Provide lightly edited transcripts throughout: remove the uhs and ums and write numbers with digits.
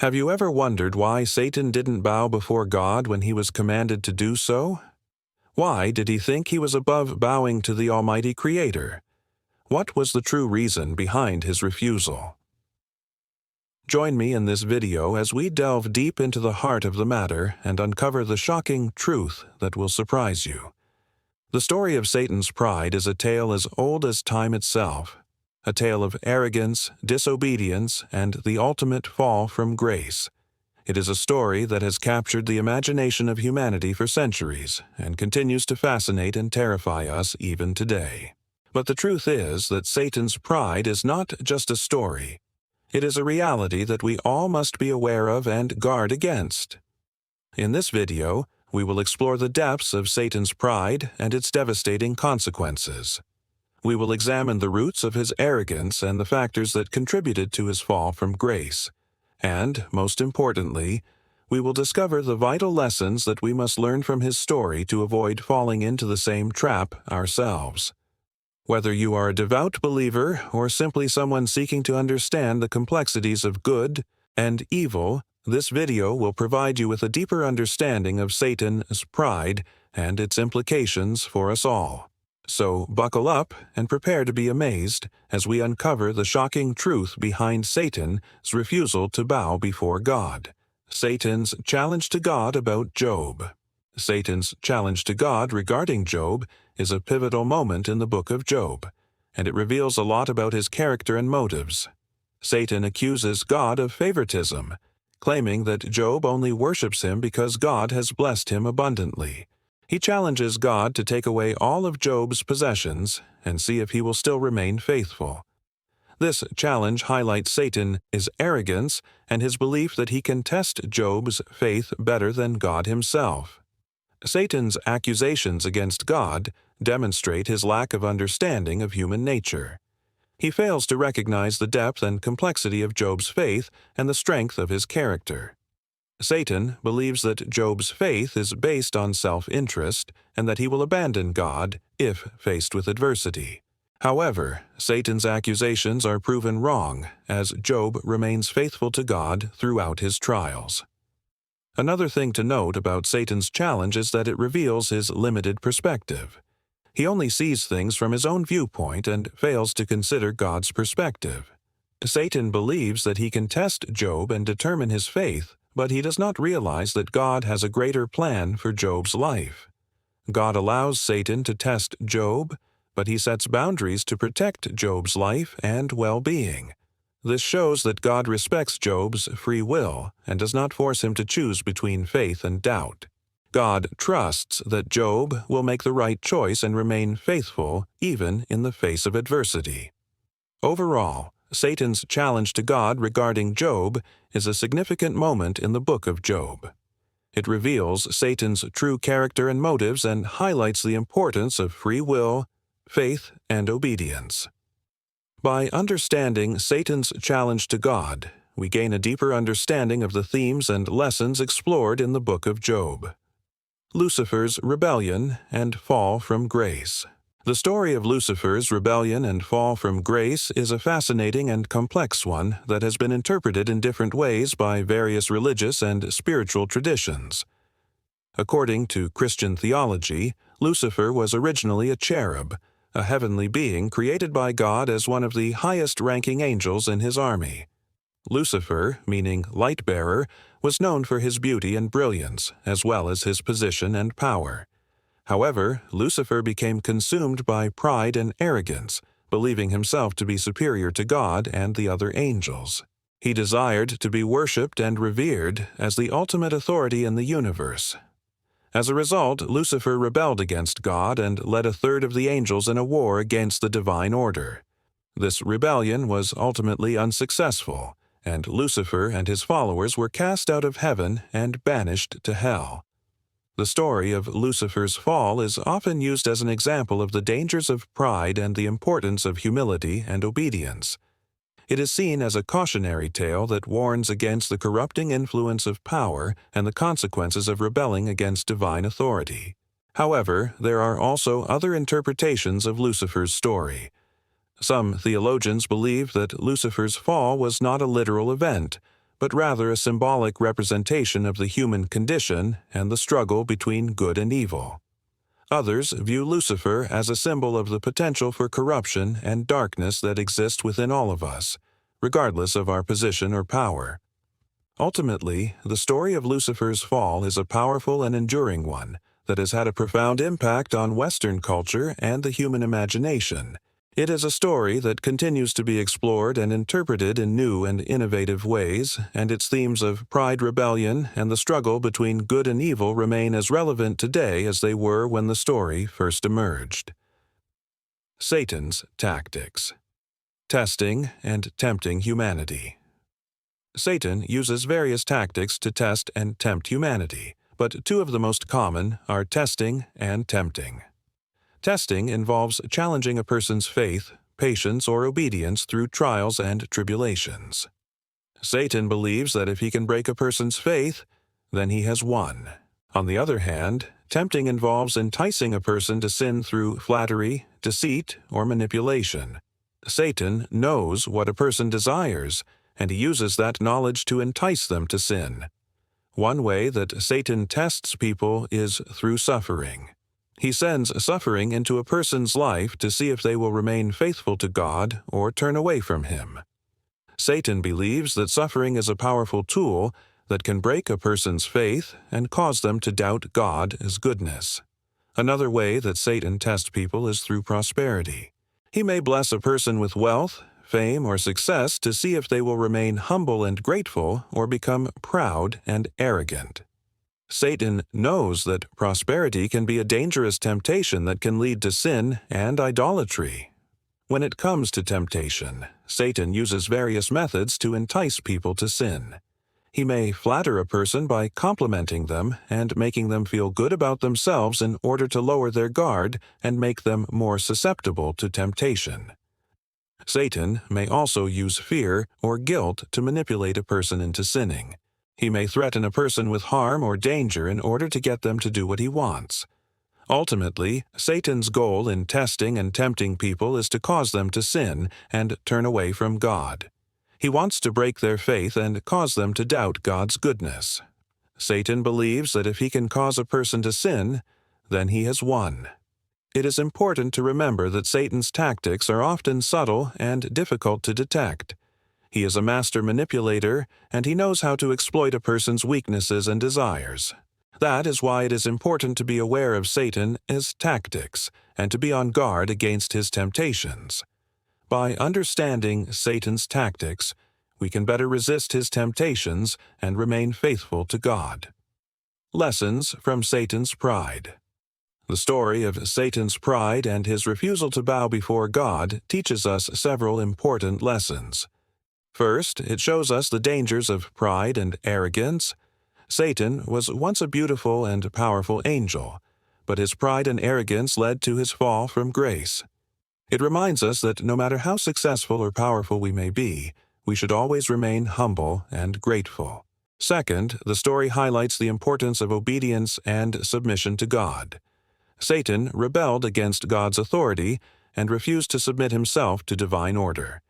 Have you ever wondered why Satan didn't bow before God when he was commanded to do so? Why did he think he was above bowing to the Almighty Creator? What was the true reason behind his refusal? Join me in this video as we delve deep into the heart of the matter and uncover the shocking truth that will surprise you. The story of Satan's pride is a tale as old as time itself, a tale of arrogance, disobedience, and the ultimate fall from grace. It is a story that has captured the imagination of humanity for centuries and continues to fascinate and terrify us even today. But the truth is that Satan's pride is not just a story. It is a reality that we all must be aware of and guard against. In this video, we will explore the depths of Satan's pride and its devastating consequences. We will examine the roots of his arrogance and the factors that contributed to his fall from grace. And, most importantly, we will discover the vital lessons that we must learn from his story to avoid falling into the same trap ourselves. Whether you are a devout believer or simply someone seeking to understand the complexities of good and evil, this video will provide you with a deeper understanding of Satan's pride and its implications for us all. So buckle up and prepare to be amazed as we uncover the shocking truth behind Satan's refusal to bow before God. Satan's challenge to God about Job. Satan's challenge to God regarding Job is a pivotal moment in the book of Job, and it reveals a lot about his character and motives. Satan accuses God of favoritism, claiming that Job only worships him because God has blessed him abundantly. He challenges God to take away all of Job's possessions and see if he will still remain faithful. This challenge highlights Satan's arrogance and his belief that he can test Job's faith better than God himself. Satan's accusations against God demonstrate his lack of understanding of human nature. He fails to recognize the depth and complexity of Job's faith and the strength of his character. Satan believes that Job's faith is based on self-interest and that he will abandon God if faced with adversity. However, Satan's accusations are proven wrong, as Job remains faithful to God throughout his trials. Another thing to note about Satan's challenge is that it reveals his limited perspective. He only sees things from his own viewpoint and fails to consider God's perspective. Satan believes that he can test Job and determine his faith, but he does not realize that God has a greater plan for Job's life. God allows Satan to test Job, but he sets boundaries to protect Job's life and well-being. This shows that God respects Job's free will and does not force him to choose between faith and doubt. God trusts that Job will make the right choice and remain faithful even in the face of adversity. Overall, Satan's challenge to God regarding Job is a significant moment in the book of Job. It reveals Satan's true character and motives and highlights the importance of free will, faith, and obedience. By understanding Satan's challenge to God, we gain a deeper understanding of the themes and lessons explored in the book of Job. Lucifer's rebellion and fall from grace. The story of Lucifer's rebellion and fall from grace is a fascinating and complex one that has been interpreted in different ways by various religious and spiritual traditions. According to Christian theology, Lucifer was originally a cherub, a heavenly being created by God as one of the highest-ranking angels in his army. Lucifer, meaning light-bearer, was known for his beauty and brilliance, as well as his position and power. However, Lucifer became consumed by pride and arrogance, believing himself to be superior to God and the other angels. He desired to be worshipped and revered as the ultimate authority in the universe. As a result, Lucifer rebelled against God and led a third of the angels in a war against the divine order. This rebellion was ultimately unsuccessful, and Lucifer and his followers were cast out of heaven and banished to hell. The story of Lucifer's fall is often used as an example of the dangers of pride and the importance of humility and obedience. It is seen as a cautionary tale that warns against the corrupting influence of power and the consequences of rebelling against divine authority. However, there are also other interpretations of Lucifer's story. Some theologians believe that Lucifer's fall was not a literal event, but rather a symbolic representation of the human condition and the struggle between good and evil. Others view Lucifer as a symbol of the potential for corruption and darkness that exist within all of us, regardless of our position or power. Ultimately, the story of Lucifer's fall is a powerful and enduring one that has had a profound impact on Western culture and the human imagination. It is a story that continues to be explored and interpreted in new and innovative ways, and its themes of pride, rebellion, and the struggle between good and evil remain as relevant today as they were when the story first emerged. Satan's tactics. Testing and tempting humanity. Satan uses various tactics to test and tempt humanity, but two of the most common are testing and tempting. Testing involves challenging a person's faith, patience, or obedience through trials and tribulations. Satan believes that if he can break a person's faith, then he has won. On the other hand, tempting involves enticing a person to sin through flattery, deceit, or manipulation. Satan knows what a person desires, and he uses that knowledge to entice them to sin. One way that Satan tests people is through suffering. He sends suffering into a person's life to see if they will remain faithful to God or turn away from Him. Satan believes that suffering is a powerful tool that can break a person's faith and cause them to doubt God's goodness. Another way that Satan tests people is through prosperity. He may bless a person with wealth, fame, or success to see if they will remain humble and grateful or become proud and arrogant. Satan knows that prosperity can be a dangerous temptation that can lead to sin and idolatry. When it comes to temptation, Satan uses various methods to entice people to sin. He may flatter a person by complimenting them and making them feel good about themselves in order to lower their guard and make them more susceptible to temptation. Satan may also use fear or guilt to manipulate a person into sinning. He may threaten a person with harm or danger in order to get them to do what he wants. Ultimately, Satan's goal in testing and tempting people is to cause them to sin and turn away from God. He wants to break their faith and cause them to doubt God's goodness. Satan believes that if he can cause a person to sin, then he has won. It is important to remember that Satan's tactics are often subtle and difficult to detect. He is a master manipulator, and he knows how to exploit a person's weaknesses and desires. That is why it is important to be aware of Satan's tactics and to be on guard against his temptations. By understanding Satan's tactics, we can better resist his temptations and remain faithful to God. Lessons from Satan's pride. The story of Satan's pride and his refusal to bow before God teaches us several important lessons. First, it shows us the dangers of pride and arrogance. Satan was once a beautiful and powerful angel, but his pride and arrogance led to his fall from grace. It reminds us that no matter how successful or powerful we may be, we should always remain humble and grateful. Second, the story highlights the importance of obedience and submission to God. Satan rebelled against God's authority and refused to submit himself to divine order.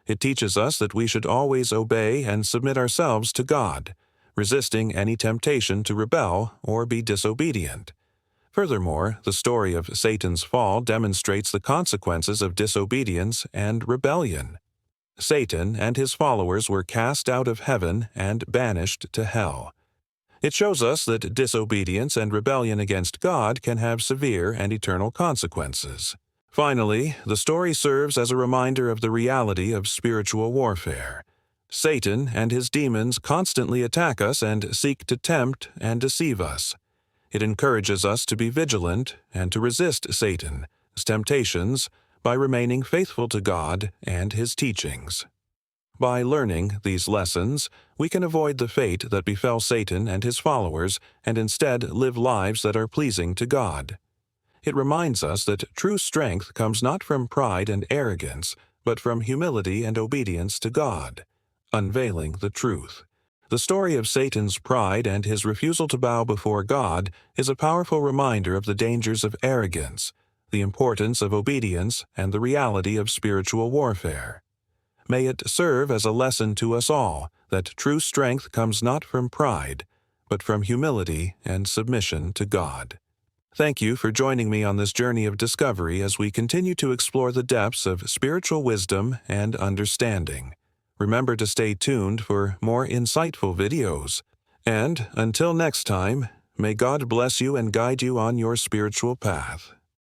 It teaches us that we should always obey and submit ourselves to God, resisting any temptation to rebel or be disobedient. Furthermore, the story of Satan's fall demonstrates the consequences of disobedience and rebellion. Satan and his followers were cast out of heaven and banished to hell. It shows us that disobedience and rebellion against God can have severe and eternal consequences. Finally, the story serves as a reminder of the reality of spiritual warfare. Satan and his demons constantly attack us and seek to tempt and deceive us. It encourages us to be vigilant and to resist Satan's temptations by remaining faithful to God and his teachings. By learning these lessons, we can avoid the fate that befell Satan and his followers and instead live lives that are pleasing to God. It reminds us that true strength comes not from pride and arrogance, but from humility and obedience to God, unveiling the truth. The story of Satan's pride and his refusal to bow before God is a powerful reminder of the dangers of arrogance, the importance of obedience, and the reality of spiritual warfare. May it serve as a lesson to us all that true strength comes not from pride, but from humility and submission to God. Thank you for joining me on this journey of discovery as we continue to explore the depths of spiritual wisdom and understanding. Remember to stay tuned for more insightful videos. And until next time, may God bless you and guide you on your spiritual path.